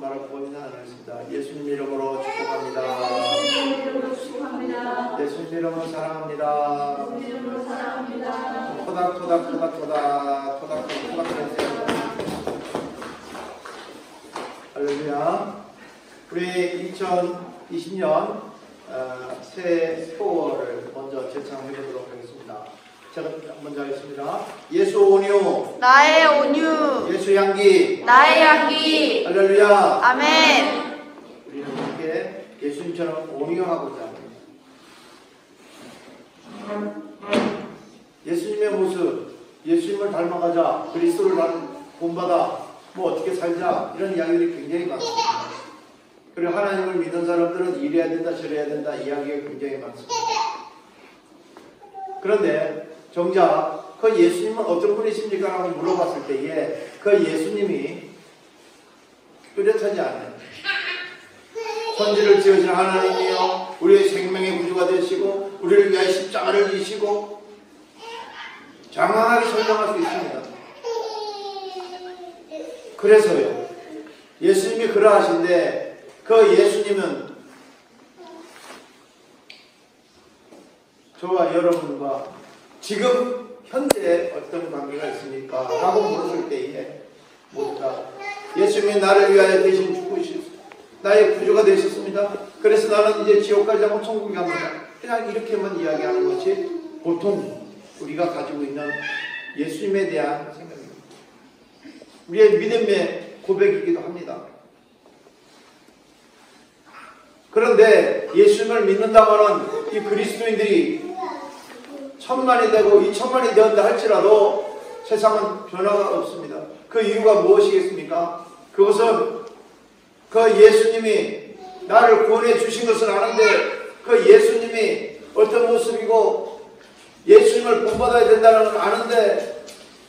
말하고 고민 나누겠습니다. 예수님 이름으로 축복합니다. 예수님 이름으로 사랑합니다. 토닥토닥 할렐루야. 우리 2020년 새해 소원을 먼저 제창해 보도록 하겠습니다. 제가 먼저 하겠습니다. 예수 온유 나의 온유, 예수 향기 나의 향기. 할렐루야. 아멘. 우리는 이렇게 예수님처럼 온유하고자 합니다. 예수님의 모습, 예수님을 닮아가자, 그리스도를 본받아, 뭐 어떻게 살자, 이런 이야기들이 굉장히 많습니다. 그리고 하나님을 믿는 사람들은 이래야 된다 저래야 된다 이야기가 굉장히 많습니다. 그런데 정작 그 예수님은 어떤 분이십니까? 라고 물어봤을 때에 그 예수님이 뚜렷하지 않아요. 천지를 지으신 하나님이요 우리의 생명의 구주가 되시고 우리를 위하여 십자가를 지시고 장황하게 설명할 수 있습니다. 그래서요 예수님이 그러하신데 그 예수님은 저와 여러분과 지금 현재 어떤 관계가 있습니까? 라고 물었을 때에 모두가 예수님이 나를 위하여 대신 죽으셨습니다. 나의 구주가 되셨습니다. 그래서 나는 이제 지옥 가지 않고 천국에 갑니다. 그냥 이렇게만 이야기하는 것이 보통 우리가 가지고 있는 예수님에 대한 생각입니다. 우리의 믿음의 고백이기도 합니다. 그런데 예수님을 믿는다면 이 그리스도인들이 1000만이 되고 2000만이 되었다 할지라도 세상은 변화가 없습니다. 그 이유가 무엇이겠습니까? 그것은 그 예수님이 나를 구원해 주신 것은 아는데 그 예수님이 어떤 모습이고 예수님을 본받아야 된다는 걸 아는데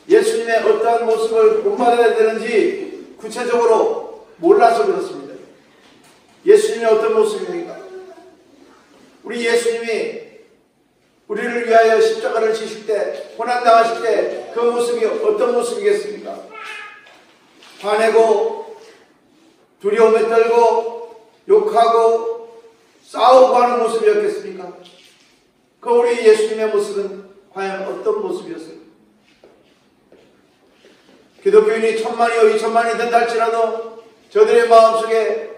예수님의 어떠한 모습을 본받아야 되는지 구체적으로 몰라서 그렇습니다. 예수님이 어떤 모습입니까? 우리 예수님이 우리를 위하여 십자가를 지실 때, 고난당하실 때 그 모습이 어떤 모습이겠습니까? 화내고 두려움에 떨고 욕하고 싸우고 하는 모습이었겠습니까? 그 우리 예수님의 모습은 과연 어떤 모습이었어요? 기독교인이 1000만이요 2000만이 된다 할지라도 저들의 마음속에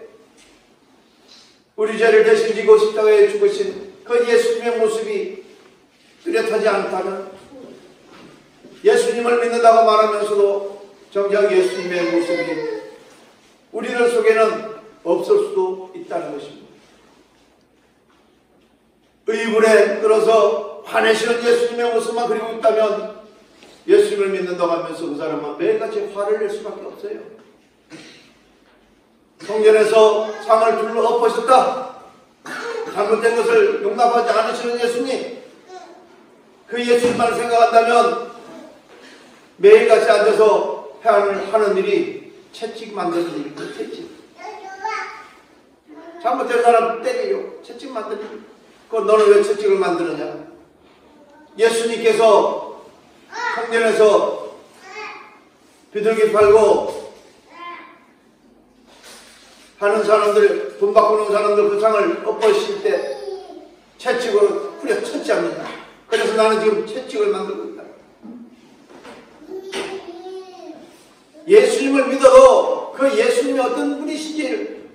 우리 죄를 대신 지고 십자가에 죽으신 그 예수님의 모습이 뚜렷하지 않다면 예수님을 믿는다고 말하면서도 정작 예수님의 모습이 우리들 속에는 없을 수도 있다는 것입니다. 의불에 끌어서 화내시는 예수님의 모습만 그리고 있다면 예수님을 믿는다고 하면서 그 사람은 매일같이 화를 낼 수밖에 없어요. 성전에서 상을 둘러 엎으셨다. 잘못된 것을 용납하지 않으시는 예수님, 그 예수님만 생각한다면 매일같이 앉아서 회안을 하는 일이 채찍 만드는 일입니다. 채찍. 잘못된 사람 때리요. 채찍 만드는 일. 그건 너는 왜 채찍을 만드느냐? 예수님께서 성전에서 비둘기 팔고 하는 사람들, 돈 바꾸는 사람들 그 상을 엎으실 때 채찍으로 후려쳤지 않느냐. 그래서 나는 지금 채찍을 만들고 있다. 예수님을 믿어도 그 예수님이 어떤 분이신지를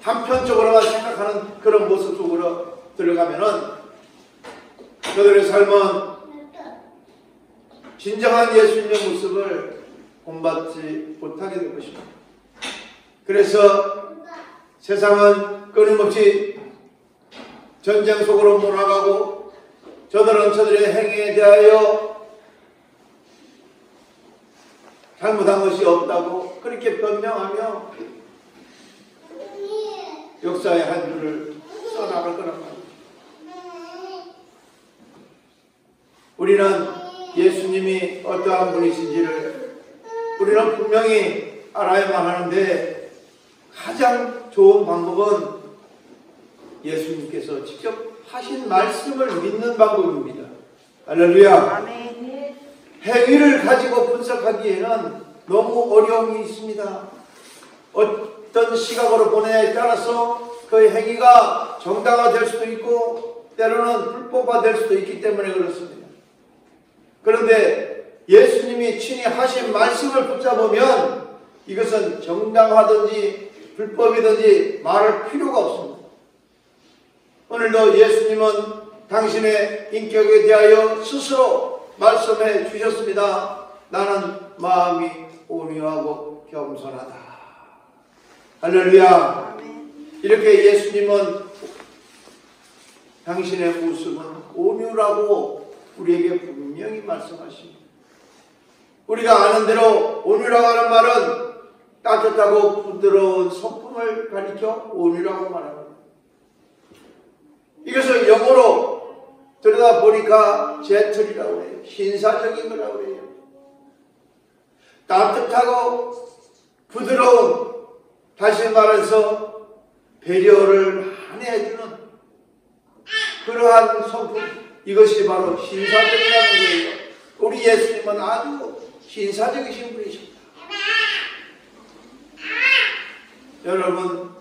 단편적으로만 생각하는 그런 모습 속으로 들어가면은 그들의 삶은 진정한 예수님의 모습을 본받지 못하게 될 것입니다. 그래서 세상은 끊임없이 전쟁 속으로 몰아가고 저들은 저들의 행위에 대하여 잘못한 것이 없다고 그렇게 변명하며 역사의 한 줄을 써나갈 거란 말입니다. 우리는 예수님이 어떠한 분이신지를 우리는 분명히 알아야만 하는데 가장 좋은 방법은 예수님께서 직접 하신 말씀을 믿는 방법입니다. 할렐루야. 아멘. 행위를 가지고 분석하기에는 너무 어려움이 있습니다. 어떤 시각으로 보느냐에 따라서 그 행위가 정당화될 수도 있고 때로는 불법화될 수도 있기 때문에 그렇습니다. 그런데 예수님이 친히 하신 말씀을 붙잡으면 이것은 정당하든지 불법이든지 말할 필요가 없습니다. 오늘도 예수님은 당신의 인격에 대하여 스스로 말씀해 주셨습니다. 나는 마음이 온유하고 겸손하다. 할렐루야. 이렇게 예수님은 당신의 모습은 온유라고 우리에게 분명히 말씀하십니다. 우리가 아는 대로 온유라고 하는 말은 따뜻하고 부드러운 성품을 가리켜 온유라고 말합니다. 이것을 영어로 들여다보니까 젠틀이라고 해요. 신사적인 거라고 해요. 따뜻하고 부드러운, 다시 말해서 배려를 많이 해주는 그러한 성품, 이것이 바로 신사적이라는 거예요. 우리 예수님은 아주 신사적이신 분이십니다. 여러분,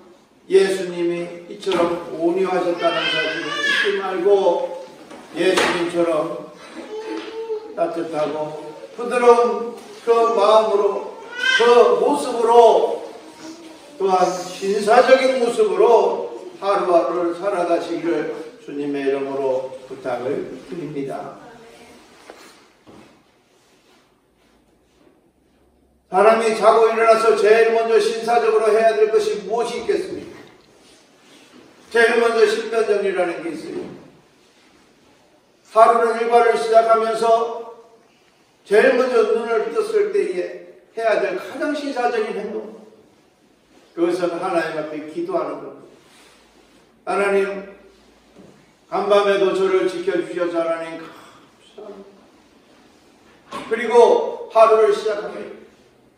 예수님이 이처럼 온유하셨다는 사실을 잊지 말고 예수님처럼 따뜻하고 부드러운 그 마음으로, 그 모습으로, 또한 신사적인 모습으로 하루하루를 살아가시기를 주님의 이름으로 부탁을 드립니다. 사람이 자고 일어나서 제일 먼저 신사적으로 해야 될 것이 무엇이 있겠습니까? 제일 먼저 신변정리라는 게 있어요. 하루는 일과를 시작하면서 제일 먼저 눈을 떴을 때에 해야 될 가장 신사적인 행동, 그것은 하나님 앞에 기도하는 겁니다. 하나님, 간밤에도 저를 지켜주셔서 하나님 감사합니다. 그리고 하루를 시작하면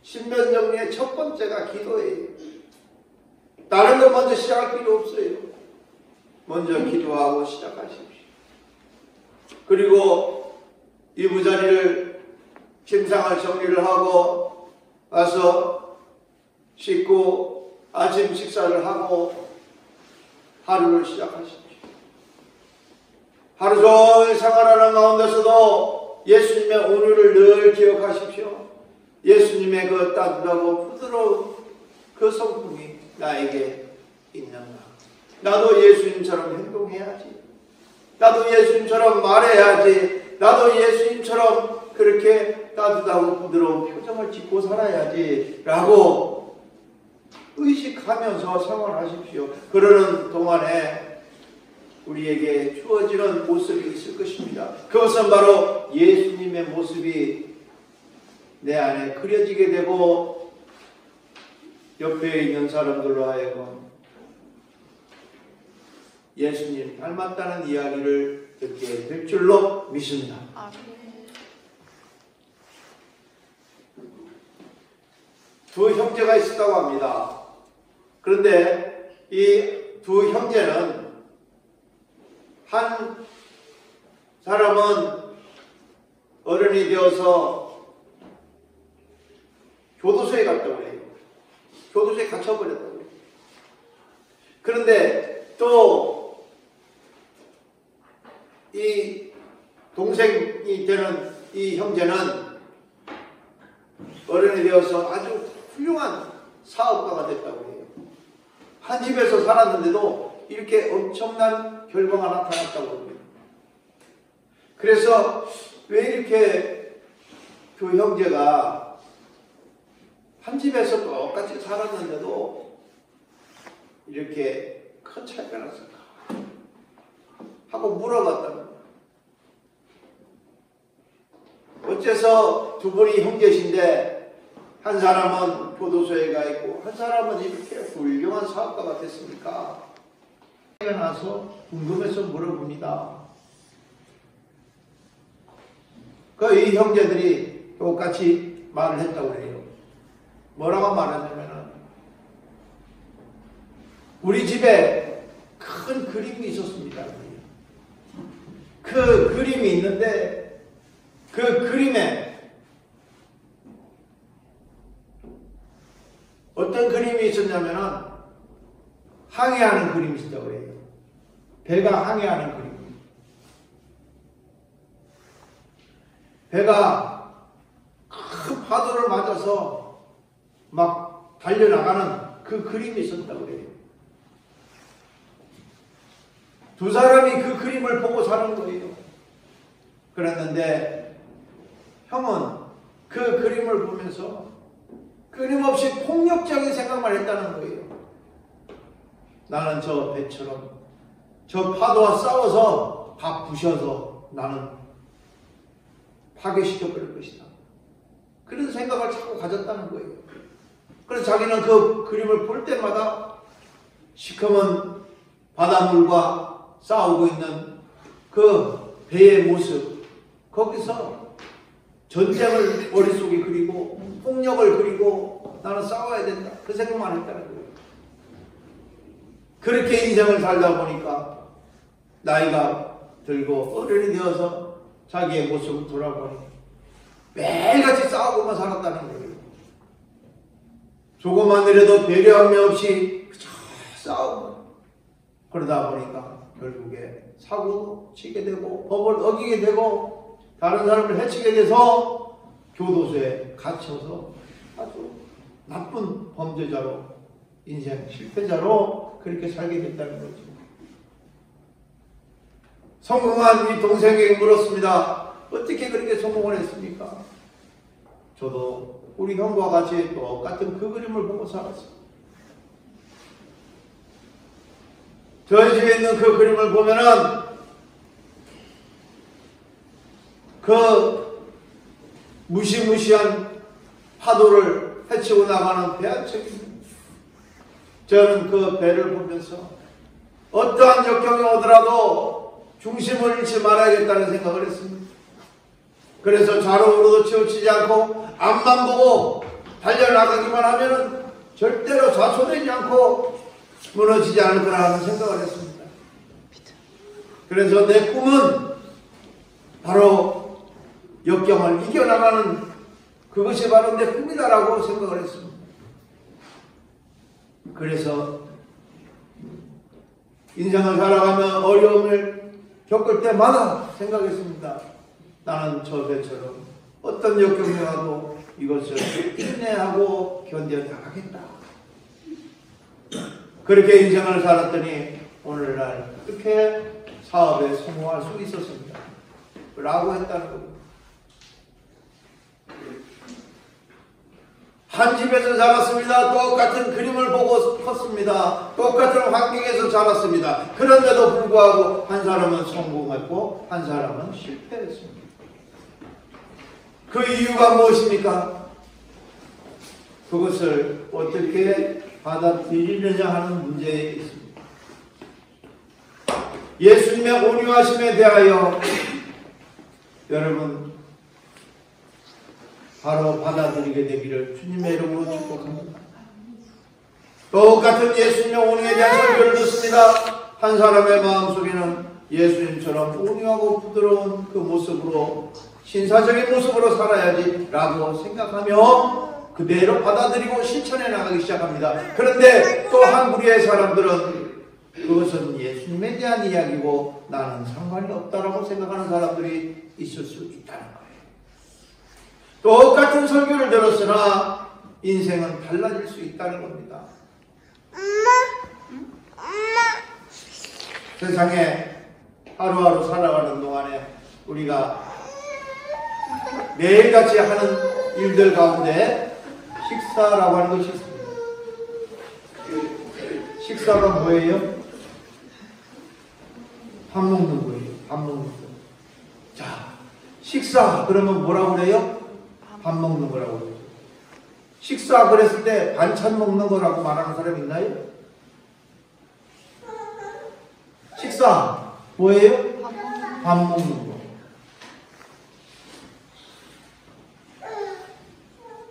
신변정리의 첫 번째가 기도예요. 다른 거 먼저 시작할 필요 없어요. 먼저 기도하고 시작하십시오. 그리고 이부자리를 침상을 정리를 하고 와서 씻고 아침 식사를 하고 하루를 시작하십시오. 하루 종일 생활하는 가운데서도 예수님의 온유를 늘 기억하십시오. 예수님의 그 따뜻하고 부드러운 그 성품이 나에게 있는가? 나도 예수님처럼 행동해야지. 나도 예수님처럼 말해야지. 나도 예수님처럼 그렇게 따뜻하고 부드러운 표정을 짓고 살아야지 라고 의식하면서 생활하십시오. 그러는 동안에 우리에게 주어지는 모습이 있을 것입니다. 그것은 바로 예수님의 모습이 내 안에 그려지게 되고 옆에 있는 사람들로 하여금 예수님 닮았다는 이야기를 듣게 될 줄로 믿습니다. 두 형제가 있었다고 합니다. 그런데 이 두 형제는 한 사람은 어른이 되어서 교도소에 갔다고 해요. 교도소에 갇혀버렸다고 해요. 그런데 또 이 동생이 되는 이 형제는 어른이 되어서 아주 훌륭한 사업가가 됐다고 해요. 한 집에서 살았는데도 이렇게 엄청난 결과가 나타났다고 합니다. 그래서 왜 이렇게 그 형제가 한 집에서 똑같이 살았는데도 이렇게 큰 차이가 났을까 하고 물어봤다는 거예요. 어째서 두 분이 형제신데 한 사람은 교도소에 가 있고 한 사람은 이렇게 훌륭한 사업가가 됐습니까? 나서 궁금해서 물어봅니다. 그 이 형제들이 똑같이 말을 했다고 해요. 뭐라고 말하냐면은 우리 집에 큰 그림이 있었습니다. 그 그림이 있는데 그 그림에 어떤 그림이 있었냐면은 항해하는 그림이 있었다고 해요. 배가 항해하는 그림. 배가 큰 파도를 맞아서 막 달려나가는 그 그림이 있었다고 해요. 두 사람이 그 그림을 보고 사는 거예요. 그랬는데 형은 그 그림을 보면서 끊임없이 폭력적인 생각만 했다는 거예요. 나는 저 배처럼 저 파도와 싸워서 다 부셔서 나는 파괴시켜버릴 것이다. 그런 생각을 자꾸 가졌다는 거예요. 그래서 자기는 그 그림을 볼 때마다 시커먼 바닷물과 싸우고 있는 그 배의 모습, 거기서 전쟁을 머릿속에 그리고 폭력을 그리고 나는 싸워야 된다. 그 생각만 했다는 거예요. 그렇게 인생을 살다 보니까 나이가 들고 어른이 되어서 자기의 모습을 돌아보니 매일같이 싸우고만 살았다는 거예요. 조금만 이라도 배려함이 없이 싸우고 그러다 보니까 결국에 사고도 치게 되고 법을 어기게 되고 다른 사람을 해치게 돼서 교도소에 갇혀서 아주 나쁜 범죄자로 인생 실패자로 그렇게 살게 됐다는 거죠. 성공한 이 동생에게 물었습니다. 어떻게 그렇게 성공을 했습니까? 저도 우리 형과 같이 똑같은 그 그림을 보고 살았어요. 저희 집에 있는 그 그림을 보면은 그 무시무시한 파도를 헤치고 나가는 배 한 척입니다. 저는 그 배를 보면서 어떠한 역경이 오더라도 중심을 잃지 말아야겠다는 생각을 했습니다. 그래서 좌로우로도 치우치지 않고 앞만 보고 달려나가기만 하면은 절대로 좌초되지 않고 무너지지 않을 거라는 생각을 했습니다. 그래서 내 꿈은 바로 역경을 이겨나가는 그것이 바로 내 꿈이다라고 생각을 했습니다. 그래서 인생을 살아가며 어려움을 겪을 때마다 생각했습니다. 나는 저 배처럼 어떤 역경이 와도 이것을 인내하고 견뎌나가겠다. 그렇게 인생을 살았더니 오늘날 그렇게 사업에 성공할 수 있었습니다. 라고 했다는 겁니다. 한 집에서 자랐습니다. 똑같은 그림을 보고 컸습니다. 똑같은 환경에서 자랐습니다. 그런데도 불구하고 한 사람은 성공했고 한 사람은 실패했습니다. 그 이유가 무엇입니까? 그것을 어떻게 받아들이느냐 하는 문제에 있습니다. 예수님의 온유하심에 대하여 여러분 바로 받아들이게 되기를 주님의 이름으로 축복합니다. 똑같은 예수님의 온유에 대한 설교를 듣습니다. 한 사람의 마음속에는 예수님처럼 온유하고 부드러운 그 모습으로 신사적인 모습으로 살아야지 라고 생각하며 그대로 받아들이고 실천해 나가기 시작합니다. 그런데 또 한 무리의 사람들은 그것은 예수님에 대한 이야기고 나는 상관이 없다라고 생각하는 사람들이 있을 수 있다는 거예요. 똑같은 설교를 들었으나 인생은 달라질 수 있다는 겁니다. 세상에 하루하루 살아가는 동안에 우리가 매일같이 하는 일들 가운데 식사라고 하는 것이 있습니다. 식사가 뭐예요? 밥 먹는 거예요. 밥 먹는 거. 자, 식사 그러면 뭐라고 그래요? 밥 먹는 거라고 그래요. 식사 그랬을 때 반찬 먹는 거라고 말하는 사람 있나요? 식사 뭐예요? 밥 먹는 거.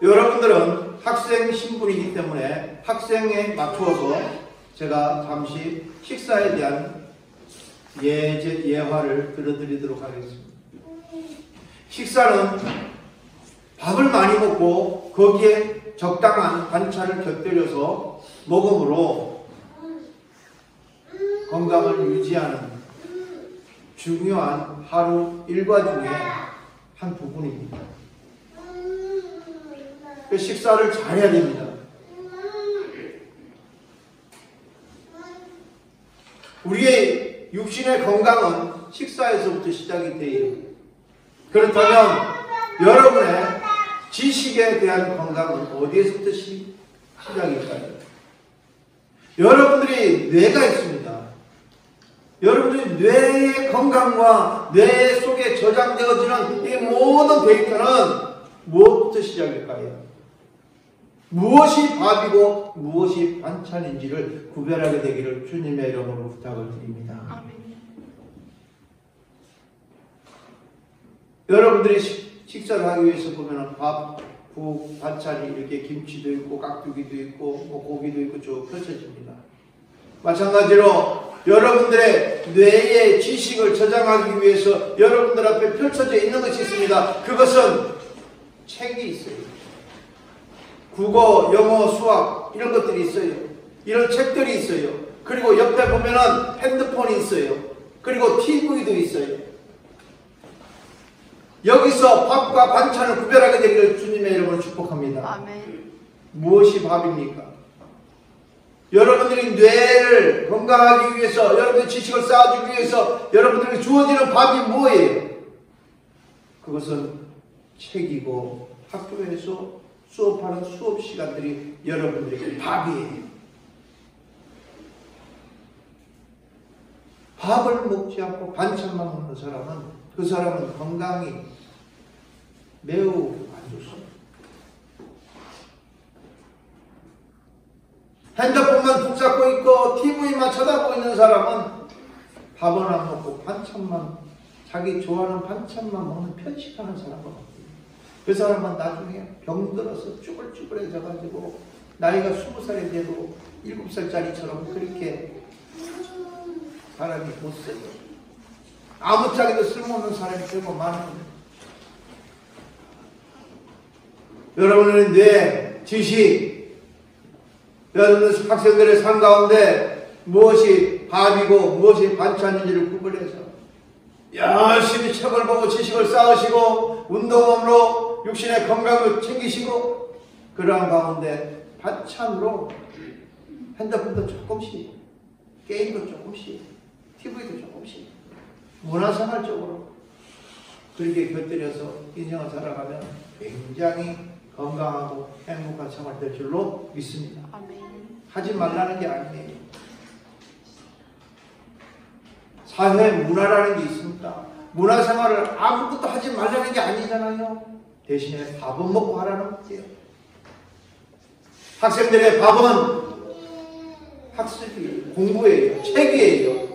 여러분들은 학생 신분이기 때문에 학생에 맞추어서 제가 잠시 식사에 대한 예화를 들어드리도록 하겠습니다. 식사는 밥을 많이 먹고 거기에 적당한 반찬을 곁들여서 먹음으로 건강을 유지하는 중요한 하루 일과 중에 한 부분입니다. 그 식사를 잘해야 됩니다. 우리의 육신의 건강은 식사에서부터 시작이 돼요. 그렇다면 여러분의 지식에 대한 건강은 어디에서부터 시작일까요? 여러분들이 뇌가 있습니다. 여러분들이 뇌의 건강과 뇌 속에 저장되어지는 이 모든 데이터는 무엇부터 시작일까요? 무엇이 밥이고 무엇이 반찬인지를 구별하게 되기를 주님의 이름으로 부탁을 드립니다. 아멘. 여러분들이 식사를 하기 위해서 보면 밥, 국, 반찬이 이렇게 김치도 있고 깍두기도 있고 뭐 고기도 있고 쭉 펼쳐집니다. 마찬가지로 여러분들의 뇌의 지식을 저장하기 위해서 여러분들 앞에 펼쳐져 있는 것이 있습니다. 그것은 책이 있어요. 국어, 영어, 수학 이런 것들이 있어요. 이런 책들이 있어요. 그리고 옆에 보면은 핸드폰이 있어요. 그리고 TV도 있어요. 여기서 밥과 반찬을 구별하게 되기를 주님의 이름으로 축복합니다. 아멘. 무엇이 밥입니까? 여러분들이 뇌를 건강하기 위해서, 여러분의 지식을 쌓아주기 위해서 여러분들에게 주어지는 밥이 뭐예요? 그것은 책이고 학교에서 수업하는 수업 시간들이 여러분들에게 밥이에요. 밥을 먹지 않고 반찬만 먹는 사람은 그 사람은 건강이 매우 안 좋습니다. 핸드폰만 붙잡고 있고 TV만 쳐다보고 있는 사람은 밥은 안 먹고 반찬만, 자기 좋아하는 반찬만 먹는 편식하는 사람은 그 사람은 나중에 병들어서 쭈글쭈글해져가지고 나이가 20살이 돼도 7살짜리처럼 그렇게 사람이 못 써요. 아무짝에도 쓸모없는 사람이 되고 많은. 여러분은 뇌, 지식, 여러분 학생들의 삶 가운데 무엇이 밥이고 무엇이 반찬인지를 구분해서 열심히 책을 보고 지식을 쌓으시고 운동으로 육신의 건강을 챙기시고 그러한 가운데 반찬으로 핸드폰도 조금씩, 게임도 조금씩, TV도 조금씩 문화생활적으로 그렇게 곁들여서 인생을 살아가면 굉장히 건강하고 행복한 생활 될 줄로 믿습니다. 아멘. 하지 말라는 게 아니에요. 사회 문화라는 게 있습니다. 문화생활을 아무것도 하지 말라는 게 아니잖아요. 대신에 밥은 먹고 하라는 거예요. 학생들의 밥은 학습이 공부예요. 책이에요.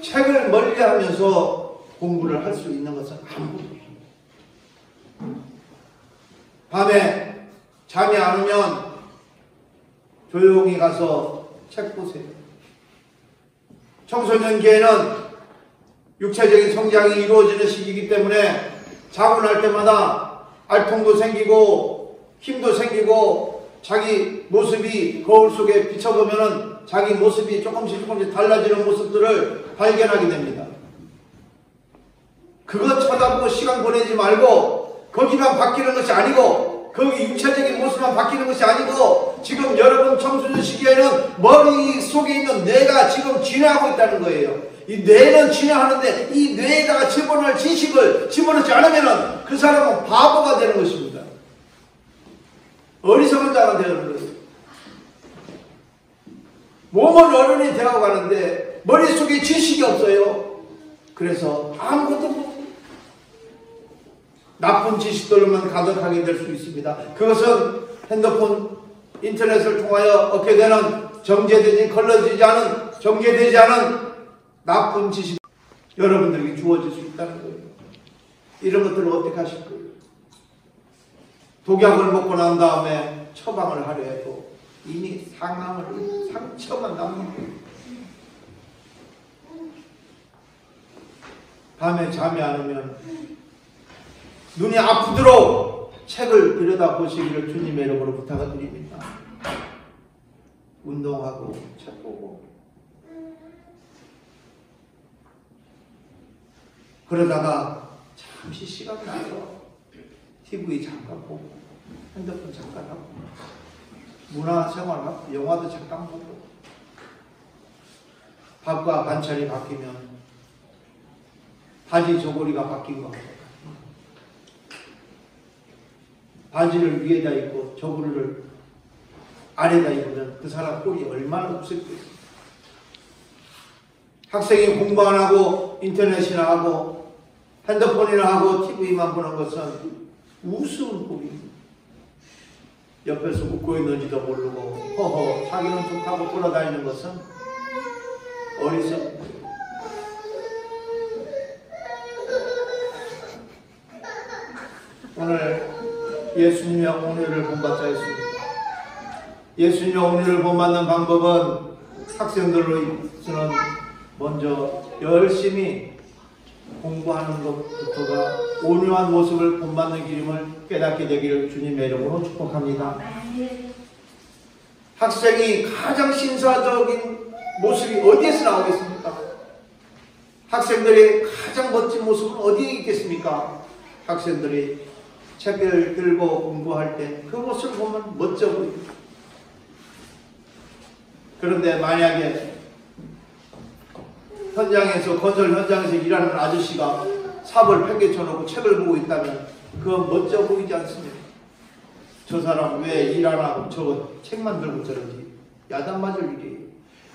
책을 멀리하면서 공부를 할 수 있는 것은 아무것도 없습니다. 밤에 잠이 안 오면 조용히 가서 책 보세요. 청소년기에는 육체적인 성장이 이루어지는 시기이기 때문에 자고 날 때마다 알통도 생기고 힘도 생기고 자기 모습이 거울 속에 비춰보면 자기 모습이 조금씩 달라지는 모습들을 발견하게 됩니다. 그거 쳐다보고 시간 보내지 말고 거기만 바뀌는 것이 아니고 거기 육체적인 모습만 바뀌는 것이 아니고 지금 여러분 청소년 시기에는 머릿속에 있는 뇌가 지금 진화하고 있다는 거예요. 이 뇌는 진화하는데 이 뇌에다가 집어넣을 지식을 집어넣지 않으면 그 사람은 바보가 되는 것입니다. 어리석은 자가 되는 거예요. 몸은 어른이 되어가는데 머릿속에 지식이 없어요. 그래서 아무것도 못해요. 나쁜 지식들로만 가득하게 될 수 있습니다. 그것은 핸드폰, 인터넷을 통하여 얻게 되는 정제되지, 걸러지지 않은, 정제되지 않은 나쁜 지식 여러분들에게 주어질 수 있다는 거예요. 이런 것들을 어떻게 하실 거예요? 독약을 먹고 난 다음에 처방을 하려 해도 이미 상처만 남는 거예요. 밤에 잠이 안 오면 눈이 아프도록 책을 들여다보시기를 주님의 이름으로 부탁을 드립니다. 운동하고 책 보고 그러다가 잠시 시간이 나서 TV 잠깐 보고 핸드폰 잠깐 하고 문화생활하고 영화도 잠깐 보고 밥과 반찬이 바뀌면 바지 저고리가 바뀐 것 같아요. 바지를 위에다 입고 저고리를 아래다 입으면 그 사람 꼴이 얼마나 없을까요? 학생이 공부 안 하고 인터넷이나 하고 핸드폰이나 하고 TV만 보는 것은 우스운 꼴입니다. 옆에서 웃고 있는지도 모르고 허허 자기는 좋다고 돌아다니는 것은 어리석은 거예요. 오늘 예수님의 온유를 본받자 했습니다. 예수님의 온유를 본받는 방법은 학생들로서는 먼저 열심히 공부하는 것부터가 온유한 모습을 본받는 길임을 깨닫게 되기를 주님의 이름으로 축복합니다. 학생이 가장 신사적인 모습이 어디에서 나오겠습니까? 학생들의 가장 멋진 모습은 어디에 있겠습니까? 학생들이 책을 들고 공부할 때 그 모습을 보면 멋져 보입니다. 그런데 만약에 현장에서 건설 현장에서 일하는 아저씨가 삽을 팽개쳐 놓고 책을 보고 있다면 그건 멋져 보이지 않습니까? 저 사람 왜 일 안 하고 저거 책만 들고 저러지? 야단 맞을 일이에요.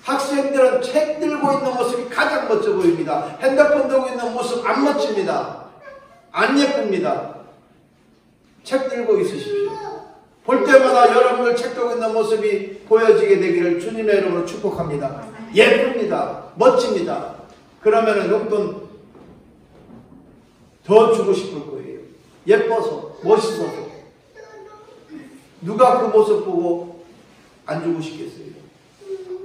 학생들은 책 들고 있는 모습이 가장 멋져 보입니다. 핸드폰 들고 있는 모습 안 멋집니다. 안 예쁩니다. 책 들고 있으십시오. 볼 때마다 여러분들 책 들고 있는 모습이 보여지게 되기를 주님의 이름으로 축복합니다. 예쁩니다. 멋집니다. 그러면 용돈 더 주고 싶을 거예요. 예뻐서 멋있어서. 누가 그 모습 보고 안 주고 싶겠어요?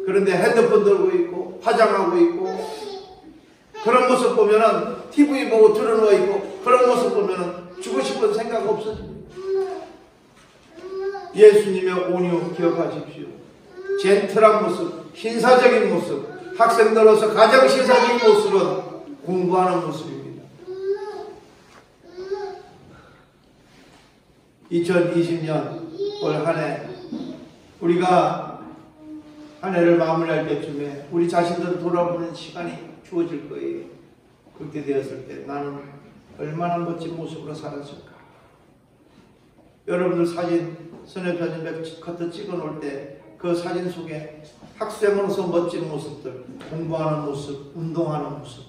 그런데 핸드폰 들고 있고 화장하고 있고 그런 모습 보면은 TV 보고 들어누워 있고 그런 모습 보면은 주고 싶은 생각 없어집니다. 예수님의 온유 기억하십시오. 젠틀한 모습, 신사적인 모습, 학생들로서 가장 신사적인 모습은 공부하는 모습입니다. 2020년 올 한 해 우리가 한 해를 마무리할 때쯤에 우리 자신들을 돌아보는 시간이 주어질 거예요. 그렇게 되었을 때 나는 얼마나 멋진 모습으로 살았을까? 여러분들 사진 선회편지 몇 컷 찍어 놓을 때 그 사진 속에 학생으로서 멋진 모습들, 공부하는 모습, 운동하는 모습,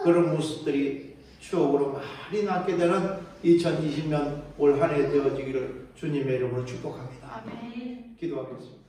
그런 모습들이 추억으로 많이 남게 되는 2020년 올 한 해 되어지기를 주님의 이름으로 축복합니다. 아멘. 기도하겠습니다.